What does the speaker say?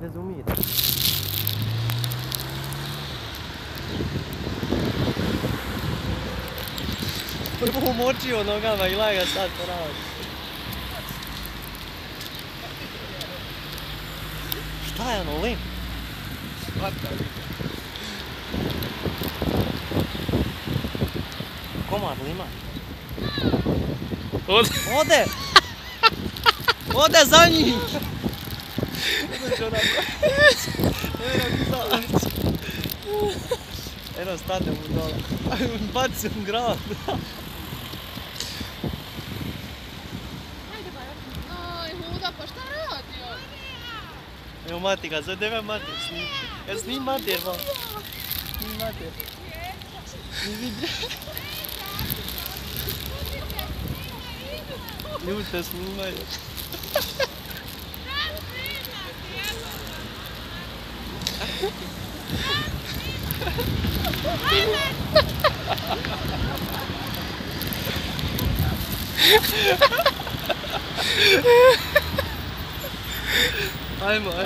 resumida. Prvo umočio nogama i laga sad to radi. Šta je ono, lim? Komad lima. Ode! Ode za njih! Eno stane mu dole. Baci u grad. Aj, Huda, pa šta radi on? Evo mati ga, sad deve mati snim. Jer snim mati jer vam. Snim mati jer. Ne vidi. Ljudi te snimaju. Ajmo, ajmo.